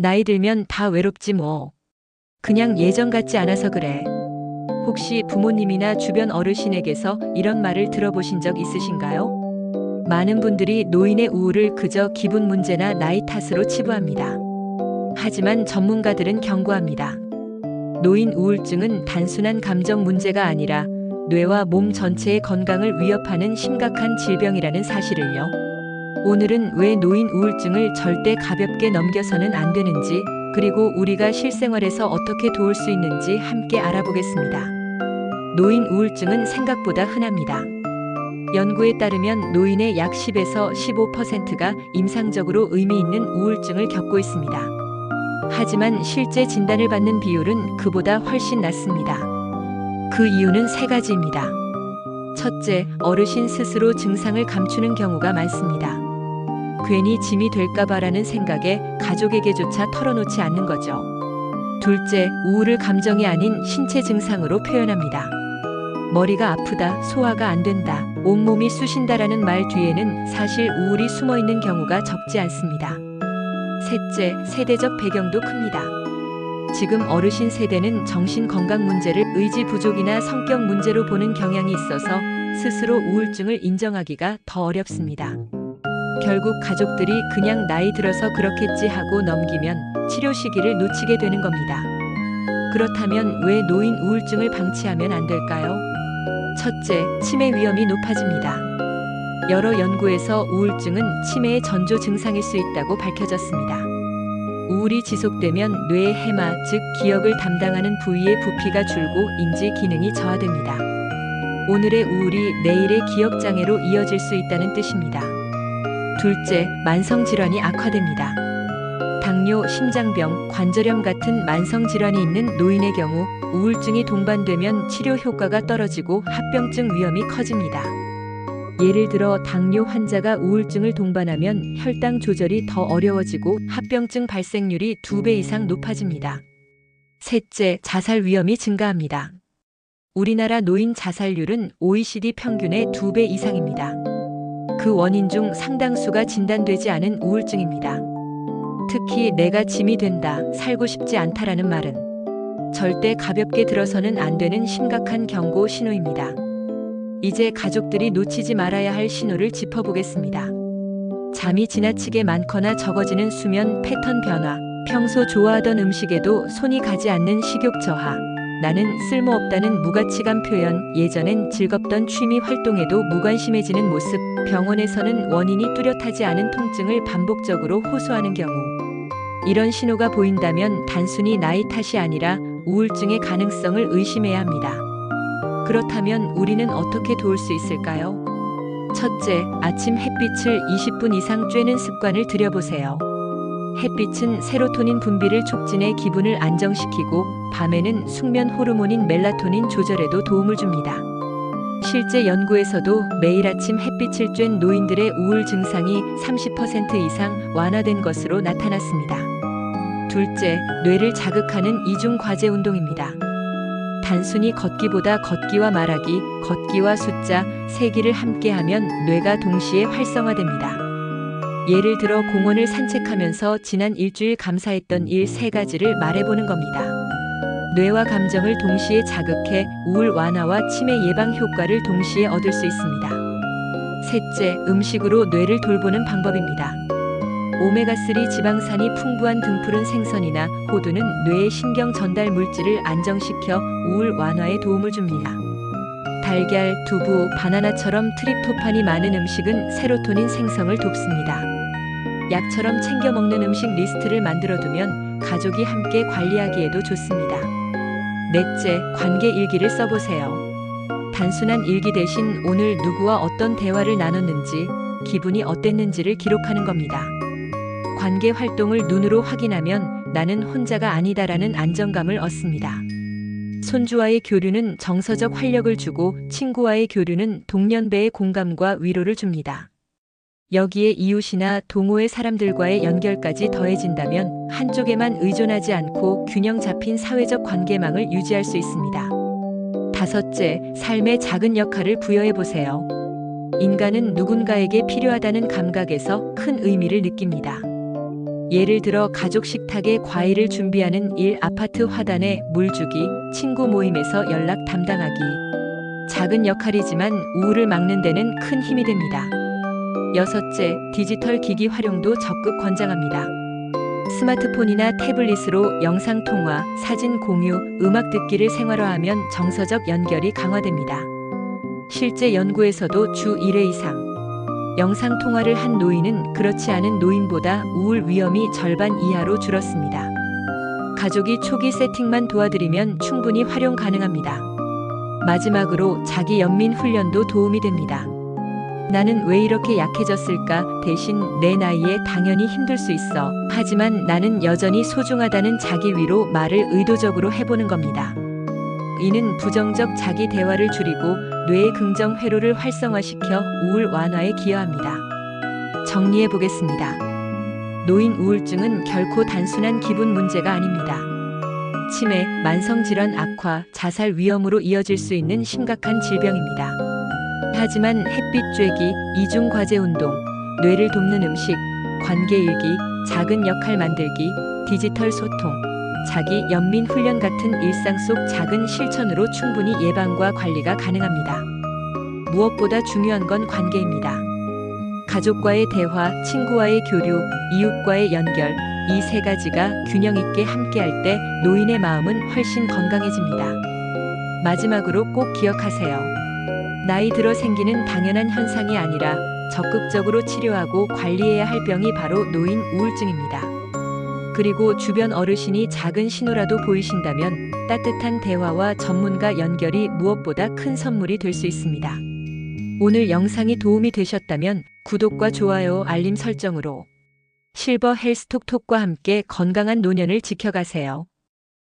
나이 들면 다 외롭지 뭐. 그냥 예전 같지 않아서 그래. 혹시 부모님이나 주변 어르신에게서 이런 말을 들어보신 적 있으신가요? 많은 분들이 노인의 우울을 그저 기분 문제나 나이 탓으로 치부합니다. 하지만 전문가들은 경고합니다. 노인 우울증은 단순한 감정 문제가 아니라 뇌와 몸 전체의 건강을 위협하는 심각한 질병이라는 사실을요. 오늘은 왜 노인 우울증을 절대 가볍게 넘겨서는 안 되는지, 그리고 우리가 실생활에서 어떻게 도울 수 있는지 함께 알아보겠습니다. 노인 우울증은 생각보다 흔합니다. 연구에 따르면 노인의 약 10에서 15%가 임상적으로 의미 있는 우울증을 겪고 있습니다. 하지만 실제 진단을 받는 비율은 그보다 훨씬 낮습니다. 그 이유는 세 가지입니다. 첫째, 어르신 스스로 증상을 감추는 경우가 많습니다. 괜히 짐이 될까봐라는 생각에 가족에게조차 털어놓지 않는 거죠. 둘째, 우울을 감정이 아닌 신체 증상으로 표현합니다. 머리가 아프다, 소화가 안 된다, 온몸이 쑤신다라는 말 뒤에는 사실 우울이 숨어 있는 경우가 적지 않습니다. 셋째, 세대적 배경도 큽니다. 지금 어르신 세대는 정신 건강 문제를 의지 부족이나 성격 문제로 보는 경향이 있어서 스스로 우울증을 인정하기가 더 어렵습니다. 결국 가족들이 그냥 나이 들어서 그렇겠지 하고 넘기면 치료 시기를 놓치게 되는 겁니다. 그렇다면 왜 노인 우울증을 방치하면 안 될까요? 첫째, 치매 위험이 높아집니다. 여러 연구에서 우울증은 치매의 전조 증상일 수 있다고 밝혀졌습니다. 우울이 지속되면 뇌의 해마, 즉 기억을 담당하는 부위의 부피가 줄고 인지 기능이 저하됩니다. 오늘의 우울이 내일의 기억 장애로 이어질 수 있다는 뜻입니다. 둘째, 만성 질환이 악화됩니다. 당뇨, 심장병, 관절염 같은 만성 질환이 있는 노인의 경우 우울증이 동반되면 치료 효과가 떨어지고 합병증 위험이 커집니다. 예를 들어 당뇨 환자가 우울증을 동반하면 혈당 조절이 더 어려워지고 합병증 발생률이 2배 이상 높아집니다. 셋째, 자살 위험이 증가합니다. 우리나라 노인 자살률은 OECD 평균의 2배 이상입니다. 그 원인 중 상당수가 진단되지 않은 우울증입니다. 특히 내가 짐이 된다, 살고 싶지 않다라는 말은 절대 가볍게 들어서는 안 되는 심각한 경고 신호입니다. 이제 가족들이 놓치지 말아야 할 신호를 짚어보겠습니다. 잠이 지나치게 많거나 적어지는 수면 패턴 변화, 평소 좋아하던 음식에도 손이 가지 않는 식욕 저하, 나는 쓸모없다는 무가치감 표현, 예전엔 즐겁던 취미 활동에도 무관심해지는 모습, 병원에서는 원인이 뚜렷하지 않은 통증을 반복적으로 호소하는 경우. 이런 신호가 보인다면 단순히 나이 탓이 아니라 우울증의 가능성을 의심해야 합니다. 그렇다면 우리는 어떻게 도울 수 있을까요? 첫째, 아침 햇빛을 20분 이상 쬐는 습관을 들여보세요. 햇빛은 세로토닌 분비를 촉진해 기분을 안정시키고 밤에는 숙면 호르몬인 멜라토닌 조절에도 도움을 줍니다. 실제 연구에서도 매일 아침 햇빛을 쬐는 노인들의 우울 증상이 30% 이상 완화된 것으로 나타났습니다. 둘째, 뇌를 자극하는 이중 과제 운동입니다. 단순히 걷기보다 걷기와 말하기, 걷기와 숫자, 세기를 함께하면 뇌가 동시에 활성화됩니다. 예를 들어 공원을 산책하면서 지난 일주일 감사했던 일 3가지를 말해보는 겁니다. 뇌와 감정을 동시에 자극해 우울 완화와 치매 예방 효과를 동시에 얻을 수 있습니다. 셋째, 음식으로 뇌를 돌보는 방법입니다. 오메가3 지방산이 풍부한 등푸른 생선이나 호두는 뇌의 신경 전달 물질을 안정시켜 우울 완화에 도움을 줍니다. 달걀, 두부, 바나나처럼 트립토판이 많은 음식은 세로토닌 생성을 돕습니다. 약처럼 챙겨 먹는 음식 리스트를 만들어두면 가족이 함께 관리하기에도 좋습니다. 넷째, 관계 일기를 써보세요. 단순한 일기 대신 오늘 누구와 어떤 대화를 나눴는지, 기분이 어땠는지를 기록하는 겁니다. 관계 활동을 눈으로 확인하면 나는 혼자가 아니다라는 안정감을 얻습니다. 손주와의 교류는 정서적 활력을 주고 친구와의 교류는 동년배의 공감과 위로를 줍니다. 여기에 이웃이나 동호회 사람들과의 연결까지 더해진다면 한쪽에만 의존하지 않고 균형 잡힌 사회적 관계망을 유지할 수 있습니다. 다섯째, 삶의 작은 역할을 부여해보세요. 인간은 누군가에게 필요하다는 감각에서 큰 의미를 느낍니다. 예를 들어 가족 식탁에 과일을 준비하는 일, 아파트 화단에 물 주기, 친구 모임에서 연락 담당하기. 작은 역할이지만 우울을 막는 데는 큰 힘이 됩니다. 여섯째, 디지털 기기 활용도 적극 권장합니다. 스마트폰이나 태블릿으로 영상통화, 사진 공유, 음악 듣기를 생활화하면 정서적 연결이 강화됩니다. 실제 연구에서도 주 1회 이상 영상통화를 한 노인은 그렇지 않은 노인보다 우울 위험이 절반 이하로 줄었습니다. 가족이 초기 세팅만 도와드리면 충분히 활용 가능합니다. 마지막으로 자기 연민 훈련도 도움이 됩니다. 나는 왜 이렇게 약해졌을까? 대신 내 나이에 당연히 힘들 수 있어. 하지만 나는 여전히 소중하다는 자기 위로 말을 의도적으로 해보는 겁니다. 이는 부정적 자기 대화를 줄이고 뇌의 긍정 회로를 활성화시켜 우울 완화에 기여합니다. 정리해 보겠습니다. 노인 우울증은 결코 단순한 기분 문제가 아닙니다. 치매, 만성질환 악화, 자살 위험으로 이어질 수 있는 심각한 질병입니다. 하지만 햇빛 쬐기, 이중 과제 운동, 뇌를 돕는 음식, 관계 일기, 작은 역할 만들기, 디지털 소통, 자기 연민 훈련 같은 일상 속 작은 실천으로 충분히 예방과 관리가 가능합니다. 무엇보다 중요한 건 관계입니다. 가족과의 대화, 친구와의 교류, 이웃과의 연결, 이 세 가지가 균형 있게 함께할 때 노인의 마음은 훨씬 건강해집니다. 마지막으로 꼭 기억하세요. 나이 들어 생기는 당연한 현상이 아니라 적극적으로 치료하고 관리해야 할 병이 바로 노인 우울증입니다. 그리고 주변 어르신이 작은 신호라도 보이신다면 따뜻한 대화와 전문가 연결이 무엇보다 큰 선물이 될 수 있습니다. 오늘 영상이 도움이 되셨다면 구독과 좋아요, 알림 설정으로 실버 헬스톡톡과 함께 건강한 노년을 지켜가세요.